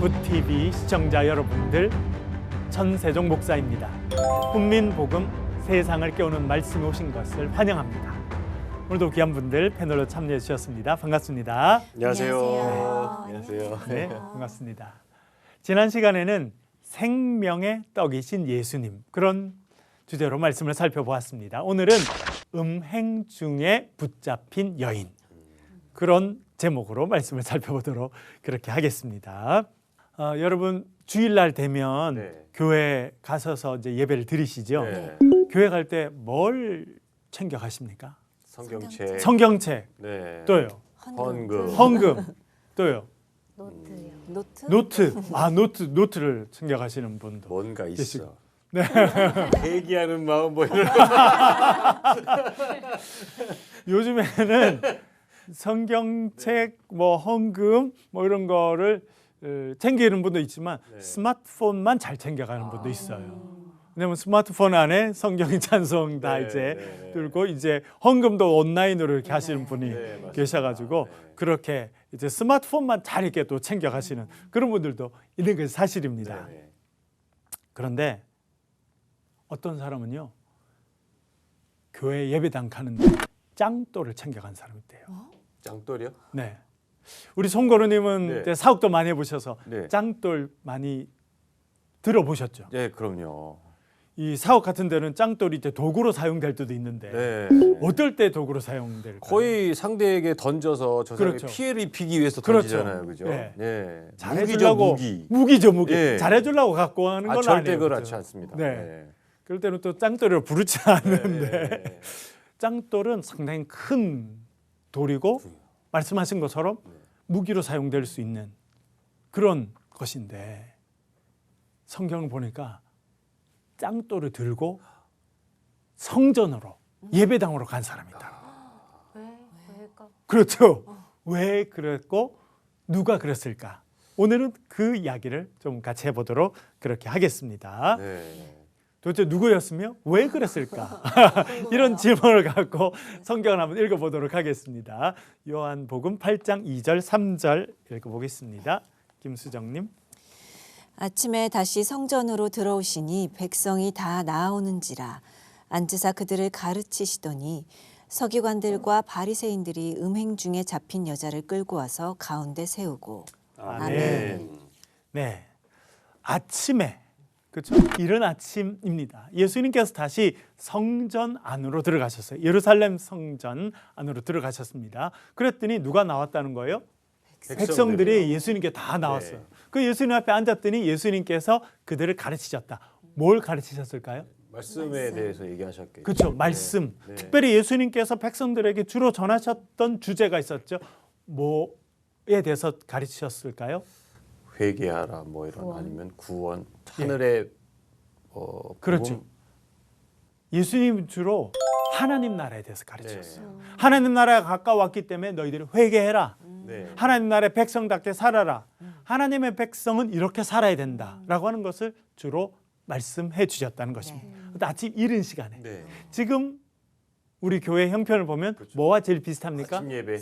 굿TV 시청자 여러분들, 천세종 목사입니다. 훈민복음 세상을 깨우는 말씀이 오신 것을 환영합니다. 오늘도 귀한 분들 패널로 참여해 주셨습니다. 반갑습니다. 안녕하세요. 안녕하세요. 네, 반갑습니다. 지난 시간에는 생명의 떡이신 예수님, 그런 주제로 말씀을 살펴보았습니다. 오늘은 음행 중에 붙잡힌 여인, 그런 제목으로 말씀을 살펴보도록 그렇게 하겠습니다. 여러분 주일날 되면 네. 교회 가셔서 이제 예배를 드리시죠. 네. 교회 갈 때 뭘 챙겨 가십니까? 성경책. 성경책, 네. 또요. 헌금. 헌금, 또요. 노트요. 노트. 노트를 챙겨 가시는 분도. 뭔가 계시고. 있어. 네. 대기하는 마음 뭐 이런. 요즘에는 성경책, 뭐 헌금, 뭐 이런 거를 챙기는 분도 있지만 네. 스마트폰만 잘 챙겨가는 분도 있어요. 왜냐면 스마트폰 안에 성경 찬송 다 네, 이제 네. 들고 이제 헌금도 온라인으로 이렇게 하시는 분이 네, 맞습니다. 계셔가지고 네. 그렇게 이제 스마트폰만 잘 이렇게 또 챙겨가시는 그런 분들도 있는 것이 사실입니다. 네. 그런데 어떤 사람은요, 교회 예배당 가는데 짱돌을 챙겨간 사람이 있대요. 짱돌이요? 네. 우리 송건우님은 네. 이제 사업도 많이 해보셔서 네. 짱돌 많이 들어보셨죠? 네, 그럼요. 이 사업 같은 데는 짱돌이 이제 도구로 사용될 때도 있는데 네. 어떨 때 도구로 사용될까요? 거의 상대에게 던져서 저 사람이 그렇죠. 피해를 입히기 위해서 그렇죠. 던지잖아요, 그죠? 네. 네. 잘해주려고 무기. 무기죠, 무기. 예. 잘해주려고 갖고 하는 건 절대 아니에요. 그렇지 그렇죠? 않습니다. 네. 그럴 때는 또 짱돌이로 부르지 않는데 네. 짱돌은 상당히 큰 돌이고 말씀하신 것처럼 무기로 사용될 수 있는 그런 것인데 성경을 보니까 짱돌을 들고 성전으로 예배당으로 간 사람이다. 왜일까? 그렇죠. 왜 그랬고 누가 그랬을까? 오늘은 그 이야기를 좀 같이 해보도록 그렇게 하겠습니다. 네. 도대체 누구였으며 왜 그랬을까? 이런 질문을 갖고 성경을 한번 읽어보도록 하겠습니다. 요한복음 8장 2절 3절 읽어보겠습니다. 김수정님. 아침에 다시 성전으로 들어오시니 백성이 다 나아오는지라 앉으사 그들을 가르치시더니 서기관들과 바리새인들이 음행 중에 잡힌 여자를 끌고 와서 가운데 세우고 아멘. 네, 아침에, 그렇죠? 이른 아침입니다. 예수님께서 다시 성전 안으로 들어가셨어요. 예루살렘 성전 안으로 들어가셨습니다. 그랬더니 누가 나왔다는 거예요? 백성들이 예수님께 다 나왔어요. 네. 그 예수님 앞에 앉았더니 예수님께서 그들을 가르치셨다. 뭘 가르치셨을까요? 말씀에 대해서 얘기하셨겠죠. 그렇죠. 말씀. 네. 특별히 예수님께서 백성들에게 주로 전하셨던 주제가 있었죠. 뭐에 대해서 가르치셨을까요? 회개하라 뭐 이런 구원. 아니면 구원 하늘의 그렇죠. 복음. 예수님 주로 하나님 나라에 대해서 가르치셨어요. 네. 하나님 나라에 가까웠기 때문에 너희들이 회개해라. 네. 하나님 나라의 백성답게 살아라. 하나님의 백성은 이렇게 살아야 된다라고 하는 것을 주로 말씀해 주셨다는 것입니다. 아침 이른 시간에. 네. 지금 우리 교회 형편을 보면 그렇죠. 뭐와 제일 비슷합니까? 아침 예배.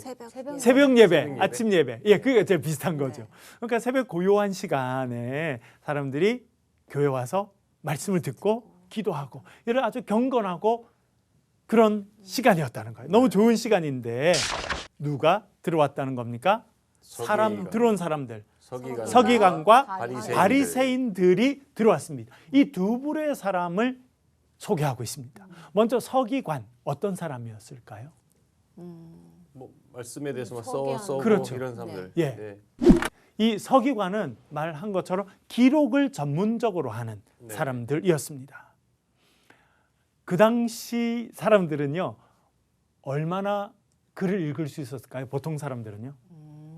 새벽 예배, 예배. 아침 예배. 예, 그게 제일 비슷한 거죠. 네. 그러니까 새벽 고요한 시간에 사람들이 교회 와서 말씀을 듣고 기도하고 이런 아주 경건하고 그런 시간이었다는 거예요. 너무 좋은 시간인데 누가 들어왔다는 겁니까? 사람 들어온 사람들, 서기관과 바리새인들이 들어왔습니다. 이 두 부류의 사람을 소개하고 있습니다. 먼저 서기관, 어떤 사람이었을까요? 뭐 말씀에 대해서만 소개하는 써고 그렇죠. 이런 사람들. 예. 네. 이 서기관은 말한 것처럼 기록을 전문적으로 하는 네. 사람들이었습니다. 그 당시 사람들은요, 얼마나 글을 읽을 수 있었을까요? 보통 사람들은요?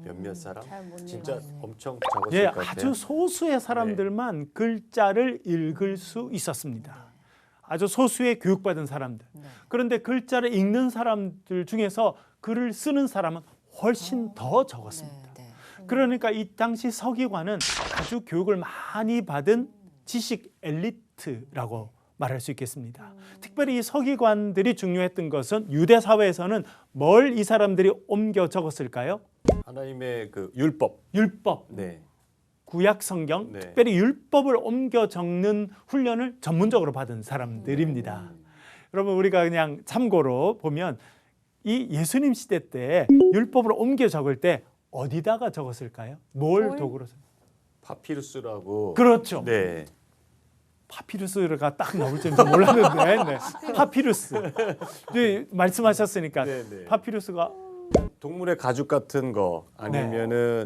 몇몇 사람? 잘못 진짜 읽었네. 엄청 적었을 예, 것 같아요. 아주 소수의 사람들만 글자를 읽을 수 있었습니다. 아주 소수의 교육받은 사람들. 그런데 글자를 읽는 사람들 중에서 글을 쓰는 사람은 훨씬 더 적었습니다. 그러니까 이 당시 서기관은 아주 교육을 많이 받은 지식 엘리트라고 말할 수 있겠습니다. 특별히 이 서기관들이 중요했던 것은 유대 사회에서는 뭘 이 사람들이 옮겨 적었을까요? 하나님의 그 율법. 율법, 네. 구약 성경, 네. 특별히 율법을 옮겨 적는 훈련을 전문적으로 받은 사람들입니다. 여러분 우리가 그냥 참고로 보면 이 예수님 시대 때 율법을 옮겨 적을 때 어디다가 적었을까요? 뭘 도구로? 파피루스라고. 그렇죠. 네. 파피루스가 딱 나올 줄은 몰랐는데 네. 파피루스. 네, 말씀하셨으니까 네, 네. 파피루스가 동물의 가죽 같은 거 아니면은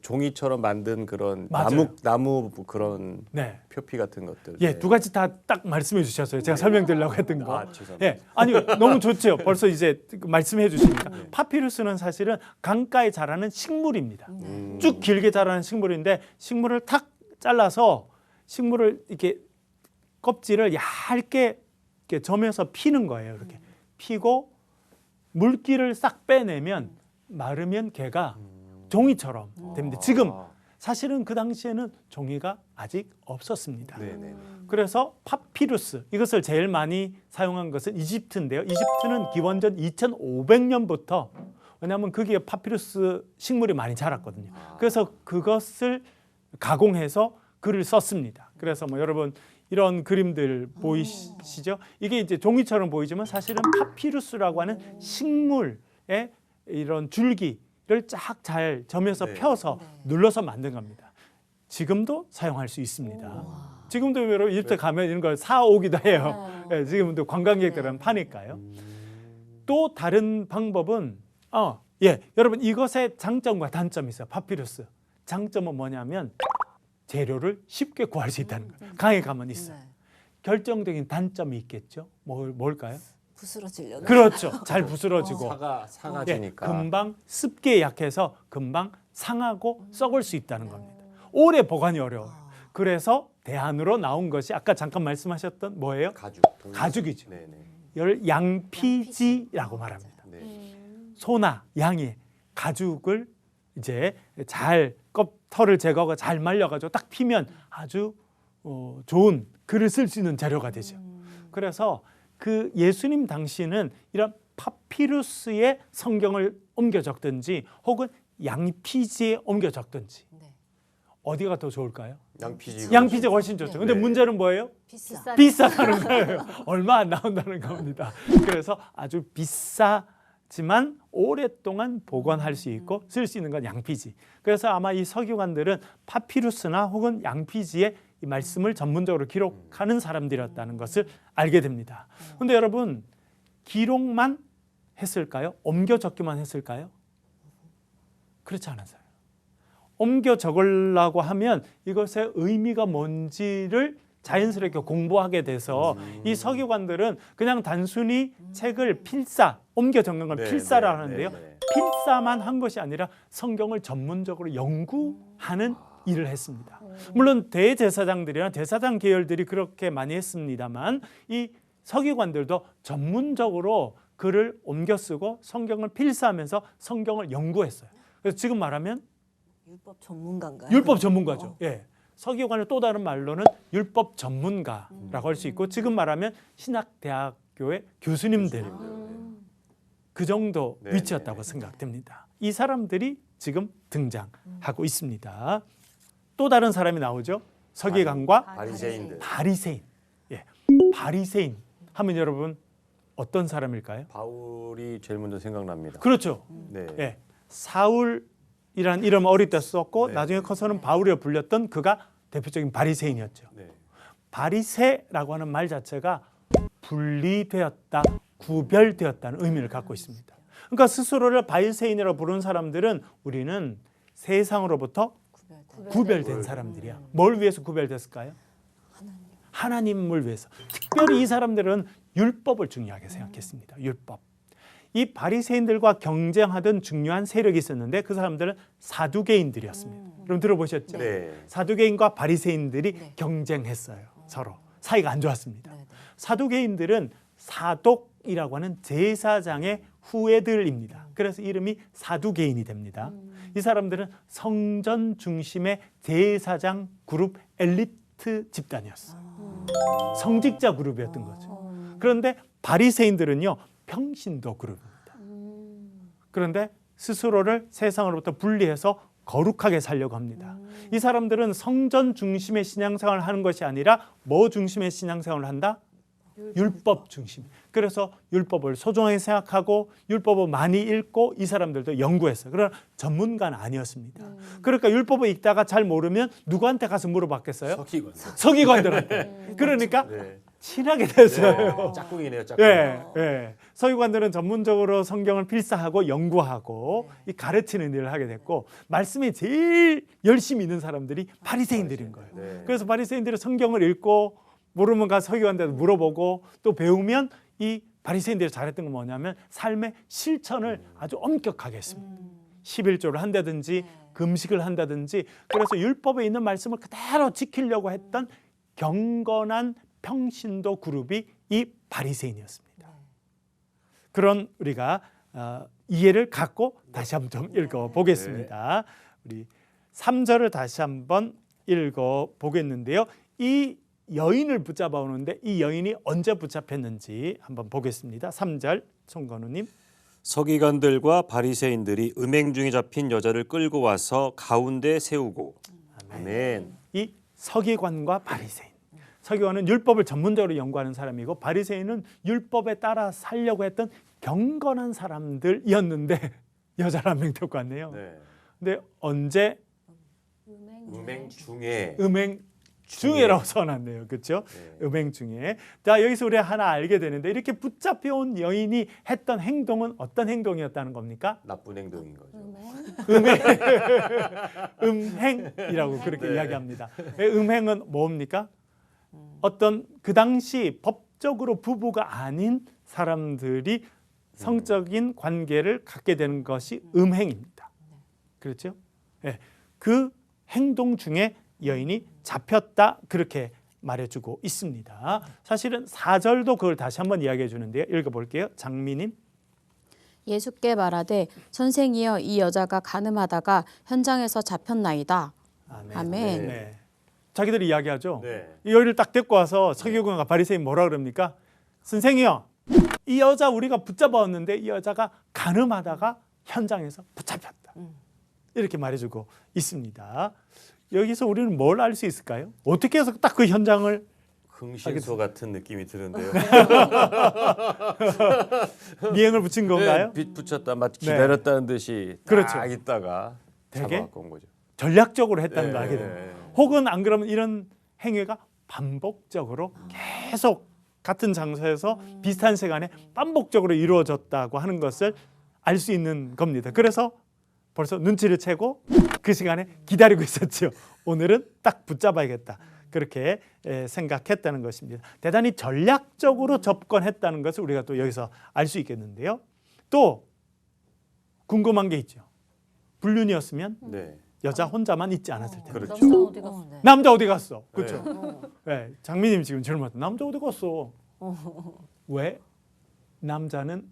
종이처럼 만든 그런 맞아요. 나무 그런 네. 표피 같은 것들. 예, 두 가지 다 딱 말씀해 주셨어요. 제가 설명드리려고 했던 거. 아, 죄송합니다. 예, 아니 너무 좋죠. 벌써 이제 말씀해 주시니까 파피루스는 사실은 강가에 자라는 식물입니다. 쭉 길게 자라는 식물인데 식물을 탁 잘라서 식물을 이렇게 껍질을 얇게 이렇게 점여서 피는 거예요. 이렇게 피고 물기를 싹 빼내면 마르면 걔가 종이처럼 됩니다. 지금 사실은 그 당시에는 종이가 아직 없었습니다. 네네. 그래서 파피루스 이것을 제일 많이 사용한 것은 이집트인데요. 이집트는 기원전 2500년부터 왜냐하면 거기에 파피루스 식물이 많이 자랐거든요. 그래서 그것을 가공해서 글을 썼습니다. 그래서 뭐 여러분 이런 그림들 보이시죠? 이게 이제 종이처럼 보이지만 사실은 파피루스라고 하는 식물의 이런 줄기를 쫙 잘 점여서 네. 펴서 눌러서 만든 겁니다. 지금도 사용할 수 있습니다. 지금도 여러분 이집트 가면 이런 걸 사오기도 해요. 예, 지금도 관광객들은 파니까요. 또 다른 방법은 여러분 이것의 장점과 단점이 있어요. 파피루스. 장점은 뭐냐면 재료를 쉽게 구할 수 있다는 거예요. 강에 가면 있어요. 결정적인 단점이 있겠죠. 뭘까요? 부스러지려나? 그렇죠. 잘 부스러지고 상하지니까. 금방 습기에 약해서 금방 상하고 썩을 수 있다는 겁니다. 오래 보관이 어려워요. 그래서 대안으로 나온 것이 아까 잠깐 말씀하셨던 뭐예요? 가죽이죠. 네네. 양피지라고 말합니다. 네. 소나 양이 가죽을 이제 잘 털을 제거하고 잘 말려가지고 딱 피면 아주 좋은 글을 쓸 수 있는 재료가 되죠. 그래서 그 예수님 당시는 이런 파피루스의 성경을 옮겨 적든지 혹은 양피지에 옮겨 적든지 어디가 더 좋을까요? 양피지가 훨씬 좋죠. 근데 문제는 뭐예요? 비싸다는 거예요. 얼마 안 나온다는 겁니다. 그래서 아주 비싸지만 오랫동안 보관할 수 있고 쓸 수 있는 건 양피지. 그래서 아마 이 서기관들은 파피루스나 혹은 양피지에 이 말씀을 전문적으로 기록하는 사람들이었다는 것을 알게 됩니다. 그런데 여러분 기록만 했을까요? 옮겨 적기만 했을까요? 그렇지 않았어요. 옮겨 적으려고 하면 이것의 의미가 뭔지를 자연스럽게 공부하게 돼서 이 서기관들은 그냥 단순히 책을 옮겨 적는 걸 필사라 하는데요. 필사만 한 것이 아니라 성경을 전문적으로 연구하는 일을 했습니다. 물론 대제사장들이나 대사장 계열들이 그렇게 많이 했습니다만 이 서기관들도 전문적으로 글을 옮겨 쓰고 성경을 필사하면서 성경을 연구했어요. 그래서 지금 말하면 율법 전문가인가요? 율법 전문가죠. 예. 서기관을 또 다른 말로는 율법 전문가라고 할 수 있고 지금 말하면 신학대학교의 교수님들 그 정도 위치였다고 생각됩니다. 이 사람들이 지금 등장하고 있습니다. 또 다른 사람이 나오죠. 서기관과 바리새인. 예. 바리새인 하면 여러분 어떤 사람일까요? 바울이 제일 먼저 생각납니다. 그렇죠. 네. 예. 사울이라는 이름 어릴 때 썼고 나중에 커서는 바울이라 불렸던 그가 대표적인 바리새인이었죠. 네. 바리새라고 하는 말 자체가 분리되었다, 구별되었다는 의미를 갖고 있습니다. 그러니까 스스로를 바리새인이라고 부르는 사람들은 우리는 세상으로부터 구별된 사람들이야. 뭘 위해서 구별됐을까요? 하나님을 위해서. 특별히 이 사람들은 율법을 중요하게 생각했습니다. 율법. 이 바리새인들과 경쟁하던 중요한 세력이 있었는데 그 사람들은 사두개인들이었습니다. 여러분 들어보셨죠? 네. 사두개인과 바리새인들이 경쟁했어요. 서로 사이가 안 좋았습니다. 사두개인들은 사독이라고 하는 제사장의 후예들입니다. 그래서 이름이 사두개인이 됩니다. 이 사람들은 성전 중심의 제사장 그룹 엘리트 집단이었어요. 성직자 그룹이었던 거죠. 그런데 바리새인들은요 평신도 그룹입니다. 그런데 스스로를 세상으로부터 분리해서 거룩하게 살려고 합니다. 이 사람들은 성전 중심의 신앙생활을 하는 것이 아니라 뭐 중심의 신앙생활을 한다? 율법 중심. 그래서 율법을 소중하게 생각하고 율법을 많이 읽고 이 사람들도 연구했어요. 그러나 전문가는 아니었습니다. 그러니까 율법을 읽다가 잘 모르면 누구한테 가서 물어봤겠어요? 서기관. 서기관들한테. 그러니까 네. 친하게 됐어요. 짝꿍이네요, 짝꿍. 예, 예. 서기관들은 전문적으로 성경을 필사하고 연구하고 이 가르치는 일을 하게 됐고 말씀에 제일 열심히 있는 사람들이 바리새인들인 거예요. 네. 그래서 바리새인들이 성경을 읽고 모르면 가서 서기관한테 물어보고 또 배우면 이 바리새인들이 잘했던 건 뭐냐면 삶의 실천을 아주 엄격하게 했습니다. 11조를 한다든지 금식을 한다든지 그래서 율법에 있는 말씀을 그대로 지키려고 했던 경건한 평신도 그룹이 이 바리새인이었습니다. 그런 우리가 이해를 갖고 다시 한번 좀 읽어보겠습니다. 우리 3절을 다시 한번 읽어보겠는데요. 이 여인을 붙잡아 오는데 이 여인이 언제 붙잡혔는지 한번 보겠습니다. 3절 송건우님. 서기관들과 바리새인들이 음행 중에 잡힌 여자를 끌고 와서 가운데 세우고. 아멘. 이 서기관과 바리새인. 서기관은 율법을 전문적으로 연구하는 사람이고 바리새인은 율법에 따라 살려고 했던 경건한 사람들이었는데 여자를 한 명 데리고 왔네요. 네. 근데 언제 음행 중에. 음행 중에라고 써놨네요. 그렇죠? 네. 음행 중에. 자, 여기서 우리 하나 알게 되는데 이렇게 붙잡혀온 여인이 했던 행동은 어떤 행동이었다는 겁니까? 나쁜 행동인 거죠. 음행이라고 그렇게 네. 이야기합니다. 음행은 뭡니까? 어떤 그 당시 법적으로 부부가 아닌 사람들이 성적인 관계를 갖게 되는 것이 음행입니다. 그렇죠? 네. 그 행동 중에 여인이 잡혔다 그렇게 말해주고 있습니다. 사실은 4절도 그걸 다시 한번 이야기해 주는데요. 읽어볼게요. 장미님. 예수께 말하되 선생이여 이 여자가 간음하다가 현장에서 잡혔나이다. 아멘. 네. 자기들이 이야기하죠. 네. 이 여인을 딱 데리고 와서 서기관과 바리새인 뭐라 그럽니까? 선생이요, 이 여자 우리가 붙잡아왔는데 이 여자가 간음하다가 현장에서 붙잡혔다. 이렇게 말해주고 있습니다. 여기서 우리는 뭘 알 수 있을까요? 어떻게 해서 딱 그 현장을 흥신소 같은 느낌이 드는데요. 미행을 붙인 건가요? 네, 빛 붙였다, 막 기다렸다는 듯이 그렇죠. 딱 있다가 되게 잡아갖고 온 거죠. 전략적으로 했다는 걸 네. 알게 됩니다. 혹은 안 그러면 이런 행위가 반복적으로 계속 같은 장소에서 비슷한 시간에 반복적으로 이루어졌다고 하는 것을 알 수 있는 겁니다. 그래서 벌써 눈치를 채고 그 시간에 기다리고 있었죠. 오늘은 딱 붙잡아야겠다. 그렇게 생각했다는 것입니다. 대단히 전략적으로 접근했다는 것을 우리가 또 여기서 알 수 있겠는데요. 또 궁금한 게 있죠. 불륜이었으면 네. 여자 혼자만 있지 않았을 텐데. 그렇죠. 남자 어디 갔어? 네. 남자 어디 갔어? 그렇죠. 네. 네, 장미님 지금 질문했다. 남자 어디 갔어? 왜 남자는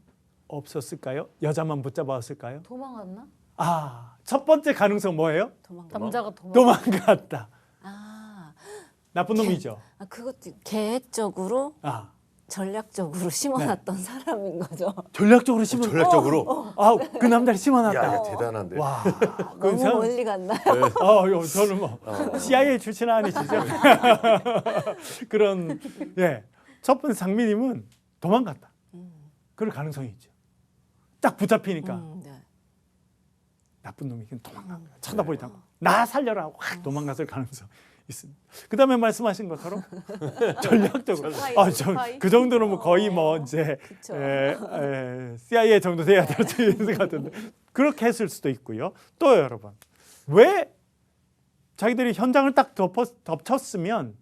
없었을까요? 여자만 붙잡아왔을까요? 도망갔나? 아, 첫 번째 가능성 뭐예요? 남자가 도망갔다. 아, 나쁜 놈이죠. 그것도 계획적으로 아, 전략적으로 심어놨던 사람인 거죠. 전략적으로 심은. 전략적으로. 아, 그 남자를 심어놨다. 야, 이거 대단한데. 와, 너무 참- 멀리 갔나요? 이거 저는 뭐 CIA 출신 아니시죠? 그런 첫 번째 장미님은 도망갔다. 그럴 가능성이 있죠. 딱 붙잡히니까 네. 나쁜 놈이 그냥 도망간 거야. 쳐다보지도 않고 나 살려라 하고 확 도망갔을 가능성 있습니다. 그다음에 말씀하신 것처럼 전략적으로 그 정도는 뭐 거의 뭐 이제 그쵸. CIA 정도 돼야 될 수 있는 것 같은데 그렇게 했을 수도 있고요. 또 여러분 왜 자기들이 현장을 딱 덮쳤으면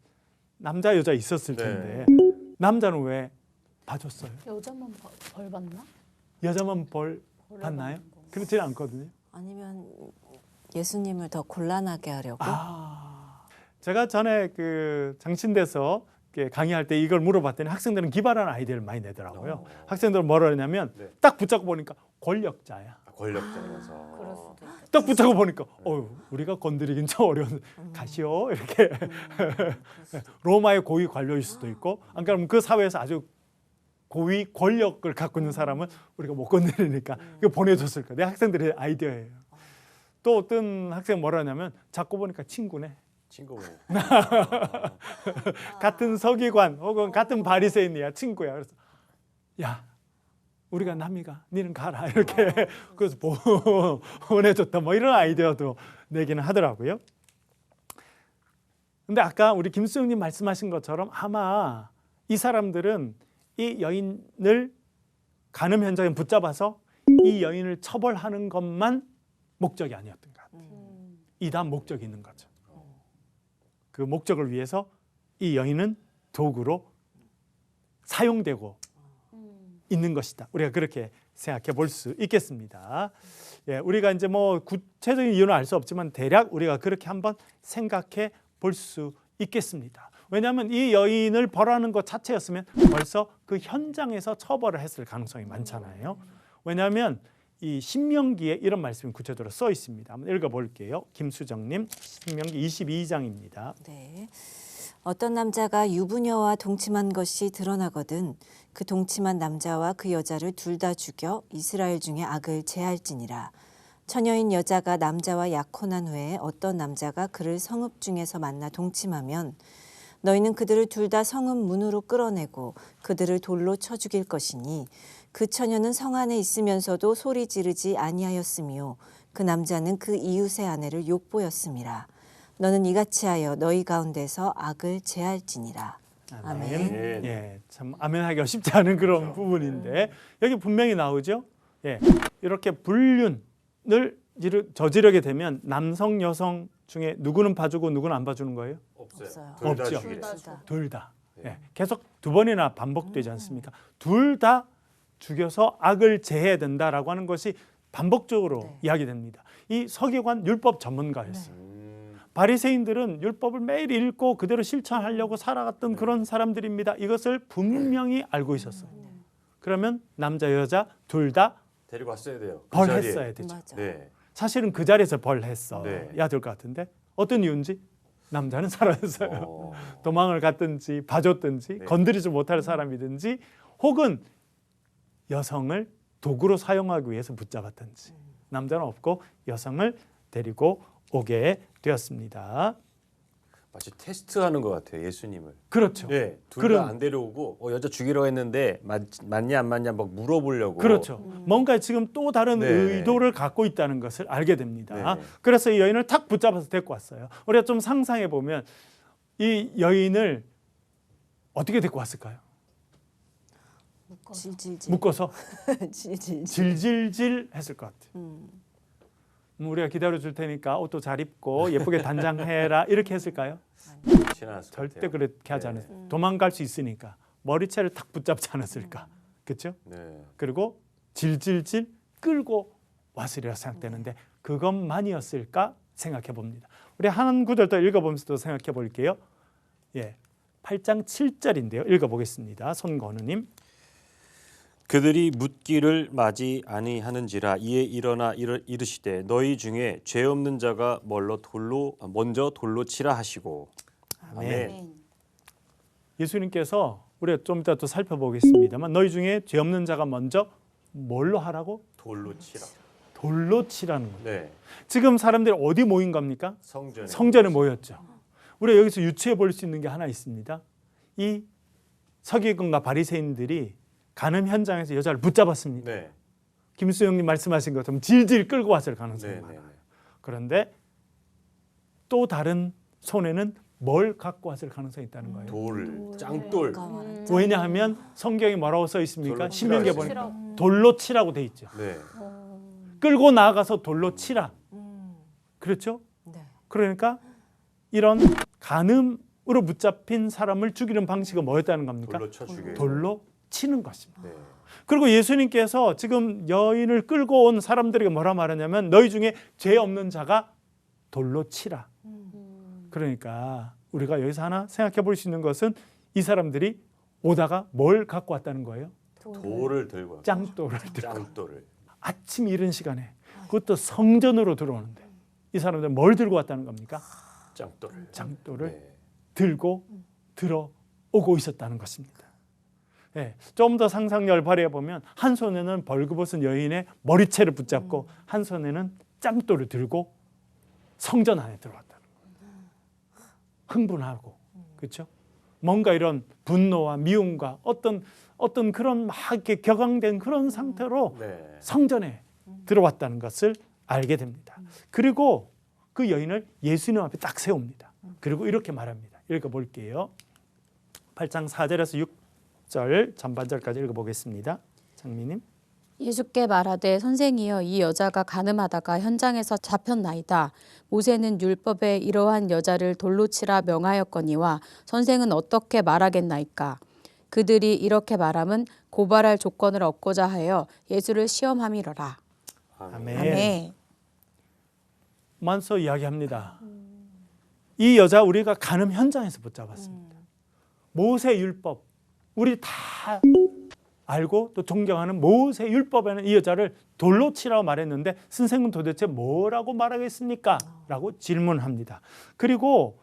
남자 여자 있었을 텐데 남자는 왜 봐줬어요? 여자만 벌 받나? 여자만 벌 받나요? 그렇지는 않거든요. 아니면 예수님을 더 곤란하게 하려고? 제가 전에 그 장신대에서 강의할 때 이걸 물어봤더니 학생들은 기발한 아이디어를 많이 내더라고요. 학생들은 뭐라 하냐면 네. 딱 붙잡고 보니까 권력자야. 권력자라서. 그럴 수도 있다. 딱 붙잡고 보니까 우리가 건드리긴 좀 어려운 가시오 이렇게 로마의 고위 관료일 수도 있고 안 그러면 그 사회에서 아주 고위 권력을 갖고 있는 사람은 우리가 못 건드리니까 이거 보내줬을 거야. 내 학생들의 아이디어예요. 또 어떤 학생 뭐라 하냐면 자꾸 보니까 친구네. 친구분. 같은 서기관 혹은 같은 바리새인이야, 친구야. 그래서 야, 우리가 남이가 니는 가라 이렇게 그래서 보내줬다 뭐 이런 아이디어도 내기는 하더라고요. 근데 아까 우리 김수영님 말씀하신 것처럼 아마 이 사람들은 이 여인을 간음 현장에 붙잡아서 이 여인을 처벌하는 것만 목적이 아니었던 것 같아요. 이다음 목적이 있는 거죠. 그 목적을 위해서 이 여인은 도구로 사용되고 있는 것이다. 우리가 그렇게 생각해 볼 수 있겠습니다. 예, 우리가 이제 뭐 구체적인 이유는 알 수 없지만 대략 우리가 그렇게 한번 생각해 볼 수 있겠습니다. 왜냐하면 이 여인을 벌하는 것 자체였으면 벌써 그 현장에서 처벌을 했을 가능성이 많잖아요. 왜냐하면 이 신명기에 이런 말씀이 구체적으로 써 있습니다. 한번 읽어볼게요. 김수정님, 신명기 22장입니다. 네. 어떤 남자가 유부녀와 동침한 것이 드러나거든 그 동침한 남자와 그 여자를 둘 다 죽여 이스라엘 중에 악을 제할지니라. 처녀인 여자가 남자와 약혼한 후에 어떤 남자가 그를 성읍 중에서 만나 동침하면 너희는 그들을 둘 다 성읍 문으로 끌어내고 그들을 돌로 쳐 죽일 것이니 그 처녀는 성 안에 있으면서도 소리 지르지 아니하였으며 그 남자는 그 이웃의 아내를 욕보였음이라. 너는 이같이 하여 너희 가운데서 악을 제할지니라. 아멘. 예, 참 아멘하기가 쉽지 않은 그런 부분인데 여기 분명히 나오죠. 예, 이렇게 불륜을 저지르게 되면 남성 여성 중에 누구는 봐주고 누구는 안 봐주는 거예요? 없어요. 둘 다 없죠. 죽이래. 둘 다. 예, 계속 두 번이나 반복되지 않습니까? 둘 다 죽여서 악을 제해야 된다라고 하는 것이 반복적으로 네. 이야기됩니다. 이 서기관 율법 전문가였어요. 바리새인들은 율법을 매일 읽고 그대로 실천하려고 살아갔던 그런 사람들입니다. 이것을 분명히 알고 있었어요. 그러면 남자 여자 둘 다 데리고 왔어야 돼요. 그 벌했어야 자리에. 되죠. 맞아. 네. 사실은 그 자리에서 벌했어야 네. 될 것 같은데 어떤 이유인지 남자는 살아있어요. 어. 도망을 갔든지 봐줬든지 네. 건드리지 못할 사람이든지 혹은 여성을 도구로 사용하기 위해서 붙잡았든지 남자는 없고 여성을 데리고 오게 되었습니다. 마치 테스트하는 것 같아요. 예수님을. 그렇죠. 네, 둘 그런- 다 안 데려오고 여자 죽이려고 했는데 맞냐 안 맞냐 막 물어보려고. 그렇죠. 뭔가 지금 또 다른 네. 의도를 갖고 있다는 것을 알게 됩니다. 네. 그래서 이 여인을 탁 붙잡아서 데리고 왔어요. 우리가 좀 상상해 보면 이 여인을 어떻게 데리고 왔을까요? 질질질. 묶어서 질질질. 질질질 했을 것 같아요. 우리가 기다려 줄 테니까 옷도 잘 입고 예쁘게 단장해라 이렇게 했을까요? 그렇진 않았을 것 절대 같아요. 그렇게 하지 네. 않았어요. 도망갈 수 있으니까 머리채를 탁 붙잡지 않았을까? 그렇죠? 네. 그리고 질질질 끌고 왔으리라 생각되는데 그것만이었을까 생각해 봅니다. 우리 한 구절 더 읽어보면서 또 생각해 볼게요. 예, 8장 7절인데요. 읽어보겠습니다. 손건우님. 그들이 묻기를 마지 아니하는지라 이에 일어나 이르시되 너희 중에 죄 없는 자가 먼저 돌로 치라 하시고. 아멘. 예수님께서 우리가 좀 이따 또 살펴보겠습니다만 너희 중에 죄 없는 자가 먼저 뭘로 하라고? 돌로 치라. 돌로 치라는 거예요. 네. 지금 사람들이 어디 모인 겁니까? 성전에. 성전에 모였죠. 우리가 여기서 유추해 볼 수 있는 게 하나 있습니다. 이 서기관과 바리새인들이 간음 현장에서 여자를 붙잡았습니다. 네. 김수영님 말씀하신 것처럼 질질 끌고 왔을 가능성이 네, 많아요. 네, 네. 그런데 또 다른 손에는 뭘 갖고 왔을 가능성이 있다는 거예요. 돌, 짱돌. 왜냐하면 성경이 뭐라고 써 있습니까? 돌로 신명기에 치라 보니까 돌로 치라고 돼 있죠. 네. 끌고 나아가서 돌로 치라. 그렇죠? 네. 그러니까 이런 간음으로 붙잡힌 사람을 죽이는 방식은 뭐였다는 겁니까? 돌로 쳐 죽여요. 돌로 치는 것입니다. 네. 그리고 예수님께서 지금 여인을 끌고 온 사람들에게 뭐라 말하냐면 너희 중에 죄 없는 자가 돌로 치라. 그러니까 우리가 여기서 하나 생각해 볼 수 있는 것은 이 사람들이 오다가 뭘 갖고 왔다는 거예요? 돌을 들고 왔어요. 짱돌을 들고. 짱돌을. 아침 이른 시간에 그것도 성전으로 들어오는데 이 사람들은 뭘 들고 왔다는 겁니까? 짱돌을. 짱돌을 네. 들고 들어오고 있었다는 것입니다. 예, 좀 더 상상력을 발휘해 보면 한 손에는 벌거벗은 여인의 머리채를 붙잡고 한 손에는 짱돌을 들고 성전 안에 들어왔다는 거예요. 흥분하고, 그렇죠? 뭔가 이런 분노와 미움과 어떤 그런 막 이렇게 격앙된 그런 상태로 네. 성전에 들어왔다는 것을 알게 됩니다. 그리고 그 여인을 예수님 앞에 딱 세웁니다. 그리고 이렇게 말합니다. 읽어볼게요. 8장 4절에서 6절 전반절까지 읽어보겠습니다. 장미님. 예수께 말하되 선생이여 이 여자가 간음하다가 현장에서 잡혔나이다. 모세는 율법에 이러한 여자를 돌로 치라 명하였거니와 선생은 어떻게 말하겠나이까. 그들이 이렇게 말함은 고발할 조건을 얻고자 하여 예수를 시험함이로라. 아멘. 아멘. 먼저 이야기합니다. 이 여자 우리가 간음 현장에서 붙잡았습니다. 모세 율법 우리 다 알고 또 존경하는 모세 율법에는 이 여자를 돌로 치라고 말했는데 선생은 도대체 뭐라고 말하겠습니까? 라고 질문합니다. 그리고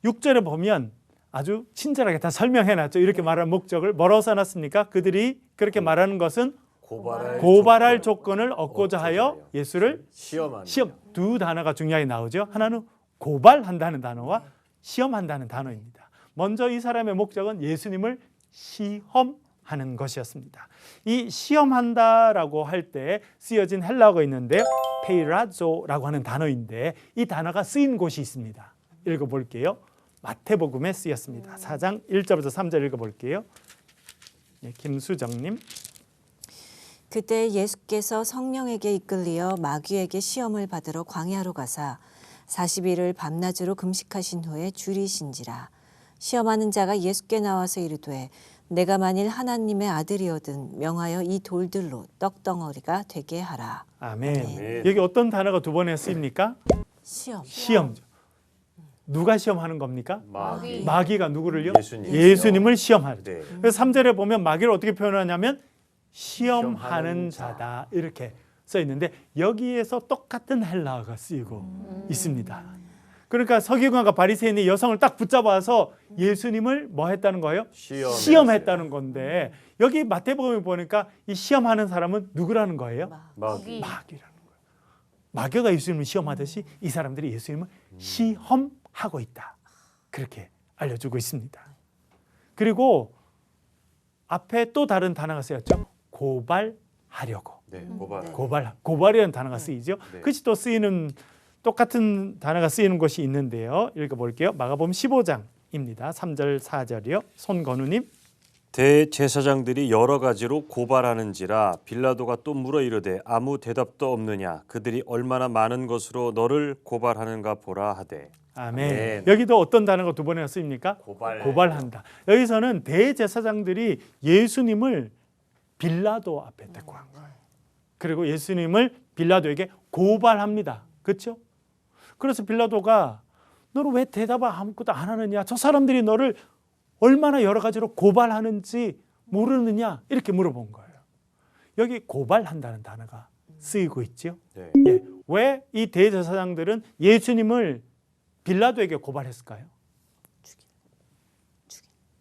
6절에 보면 아주 친절하게 다 설명해놨죠. 이렇게 말하는 목적을 뭐라고 써놨습니까? 그들이 그렇게 말하는 것은 고발할 조건을 얻고자 하여 예수를 시험, 두 단어가 중요하게 나오죠. 하나는 고발한다는 단어와 시험한다는 단어입니다. 먼저 이 사람의 목적은 예수님을 시험하는 것이었습니다. 이 시험한다라고 할 때 쓰여진 헬라어가 있는데요. 페이라조라고 하는 단어인데 이 단어가 쓰인 곳이 있습니다. 읽어볼게요. 마태복음에 쓰였습니다. 4장 1절부터 3절 읽어볼게요. 네, 김수정님. 그때 예수께서 성령에게 이끌리어 마귀에게 시험을 받으러 광야로 가사 40일을 밤낮으로 금식하신 후에 줄이신지라. 시험하는 자가 예수께 나와서 이르되 내가 만일 하나님의 아들이거든 명하여 이 돌들로 떡덩어리가 되게 하라. 아멘. 여기 어떤 단어가 두 번에 쓰입니까? 시험. 시험죠. 누가 시험하는 겁니까? 마귀. 마귀가 누구를요? 예수님. 예수님을 시험하죠. 네. 그래서 3절에 보면 마귀를 어떻게 표현하냐면 시험하는 자다 이렇게 써 있는데 여기에서 똑같은 헬라어가 쓰이고 있습니다. 그러니까 서기관과 바리새인이 여성을 딱 붙잡아서 예수님을 뭐 했다는 거예요? 시험했다는 건데 여기 마태복음에 보니까 이 시험하는 사람은 누구라는 거예요? 마귀. 마귀라는 거예요. 마귀가 예수님을 시험하듯이 이 사람들이 예수님을 시험하고 있다. 그렇게 알려주고 있습니다. 그리고 앞에 또 다른 단어가 쓰였죠. 고발하려고. 네, 고발이라는 단어가 쓰이죠. 네. 그것이 또 쓰이는 똑같은 단어가 쓰이는 곳이 있는데요. 읽어볼게요. 마가복음 15장입니다. 3절 4절이요. 손건우님. 대제사장들이 여러 가지로 고발하는지라 빌라도가 또 물어 이르되 아무 대답도 없느냐 그들이 얼마나 많은 것으로 너를 고발하는가 보라 하되. 아멘. 아멘. 여기도 어떤 단어가 두 번이나 쓰입니까? 고발한다. 여기서는 대제사장들이 예수님을 빌라도 앞에 데리고 간 거예요. 그리고 예수님을 빌라도에게 고발합니다. 그렇죠? 그래서 빌라도가 너는 왜 대답을 아무것도 안 하느냐? 저 사람들이 너를 얼마나 여러 가지로 고발하는지 모르느냐? 이렇게 물어본 거예요. 여기 고발한다는 단어가 쓰이고 있죠. 네. 예. 왜 이 대제사장들은 예수님을 빌라도에게 고발했을까요?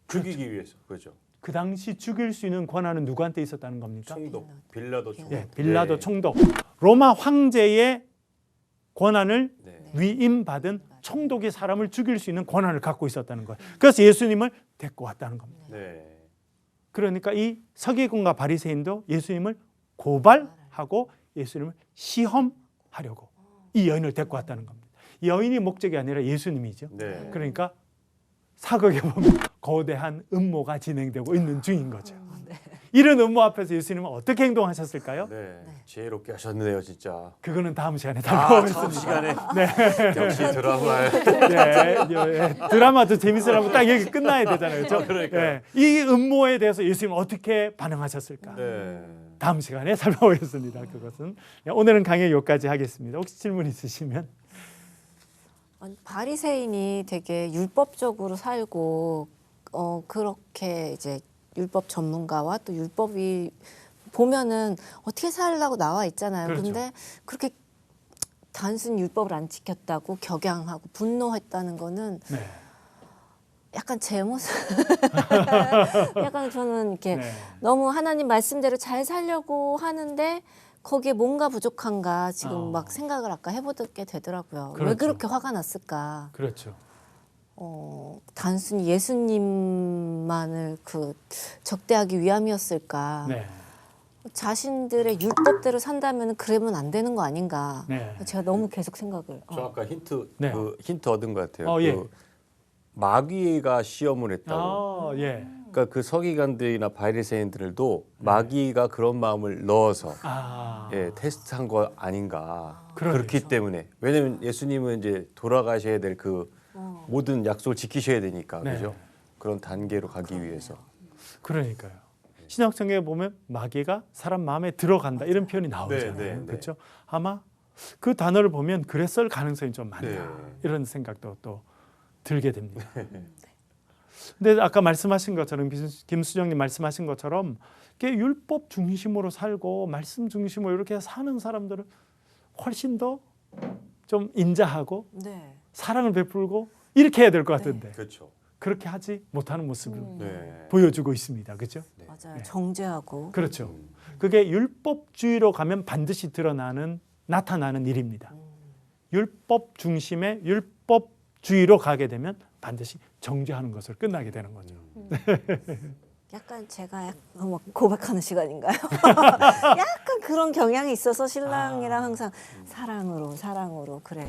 죽이기 위해서. 그렇죠. 그 당시 죽일 수 있는 권한은 누구한테 있었다는 겁니까? 총독. 빌라도 총독. 예, 빌라도 네. 총독. 로마 황제의 권한을 네. 위임받은 총독이 사람을 죽일 수 있는 권한을 갖고 있었다는 거예요. 그래서 예수님을 데리고 왔다는 겁니다. 네. 그러니까 이 서기관과 바리새인도 예수님을 고발하고 예수님을 시험하려고 이 여인을 데리고 왔다는 겁니다. 이 여인이 목적이 아니라 예수님이죠. 네. 그러니까 사극에 보면 거대한 음모가 진행되고 있는 중인 거죠. 이런 음모 앞에서 예수님은 어떻게 행동하셨을까요? 네. 지혜롭게 하셨네요, 진짜. 그거는 다음 시간에 다음 다루겠습니다. 시간에. 네. 역시 드라마. 예, 드라마도 재밌으라고 딱 여기 끝나야 되잖아요. 그렇죠? 그러니까요. 예, 이 음모에 대해서 예수님은 어떻게 반응하셨을까? 네. 다음 시간에 살펴보겠습니다. 그것은 오늘은 강의 여기까지 하겠습니다. 혹시 질문 있으시면 바리새인이 되게 율법적으로 살고 그렇게 이제 율법 전문가와 또 율법이 보면은 어떻게 살라고 나와 있잖아요. 그렇죠. 근데 그렇게 단순 율법을 안 지켰다고 격양하고 분노했다는 거는 네. 약간 제 모습 약간 저는 이렇게 네. 너무 하나님 말씀대로 잘 살려고 하는데 거기에 뭔가 부족한가 지금 어. 막 생각을 아까 해보게 되더라고요. 왜 그렇죠. 그렇게 화가 났을까? 그렇죠. 단순히 예수님만을 그 적대하기 위함이었을까? 네. 자신들의 율법대로 산다면 그러면 안 되는 거 아닌가? 네. 제가 너무 계속 생각을. 저 아까 힌트 네. 힌트 얻은 것 같아요. 예. 마귀가 시험을 했다고. 아, 예. 그러니까 그 서기관들이나 바리새인들도 마귀가 그런 마음을 넣어서 아. 예, 테스트한 거 아닌가. 그러네요. 그렇기 때문에 왜냐면 예수님은 이제 돌아가셔야 될 그 모든 약속을 지키셔야 되니까 네. 그죠? 그런 단계로 가기 위해서. 그러니까요. 신약성경에 보면 마귀가 사람 마음에 들어간다 이런 표현이 나오잖아요. 네, 네. 그렇죠? 아마 그 단어를 보면 그랬을 가능성이 좀 많다. 네. 이런 생각도 또 들게 됩니다. 근데 아까 말씀하신 것처럼 김수정님 말씀하신 것처럼 이렇게 율법 중심으로 살고 말씀 중심으로 이렇게 사는 사람들은 훨씬 더 좀 인자하고 네. 사랑을 베풀고 이렇게 해야 될 것 같은데 그렇죠. 그렇게 하지 못하는 모습을 네. 보여주고 있습니다. 그렇죠? 맞아요. 네. 정죄하고. 그렇죠. 그게 율법주의로 가면 반드시 나타나는 일입니다. 율법 중심의 율법주의로 가게 되면 반드시 정죄하는 것을 끝나게 되는 거죠. 약간 제가 막 고백하는 시간인가요? 약간 그런 경향이 있어서 신랑이랑 항상 사랑으로 그래.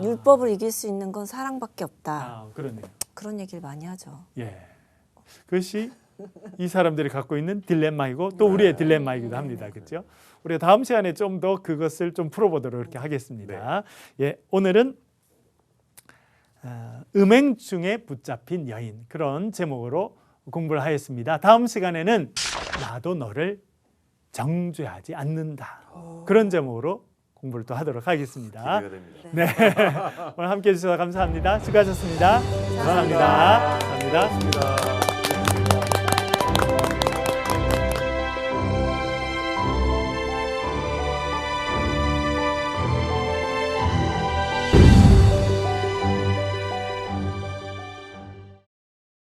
율법을 이길 수 있는 건 사랑밖에 없다. 아, 그러네요. 그런 얘기를 많이 하죠. 예. 그것이 이 사람들이 갖고 있는 딜레마이고 또 우리의 딜레마이기도 합니다. 그렇죠? 우리가 다음 시간에 좀 더 그것을 좀 풀어보도록 이렇게 하겠습니다. 예, 오늘은 음행 중에 붙잡힌 여인 그런 제목으로 공부를 하였습니다. 다음 시간에는 나도 너를 정죄하지 않는다. 그런 제목으로 공부를 또 하도록 하겠습니다. 기대가 됩니다. 네. 오늘 함께해 주셔서 감사합니다. 수고하셨습니다. 감사합니다. 감사합니다.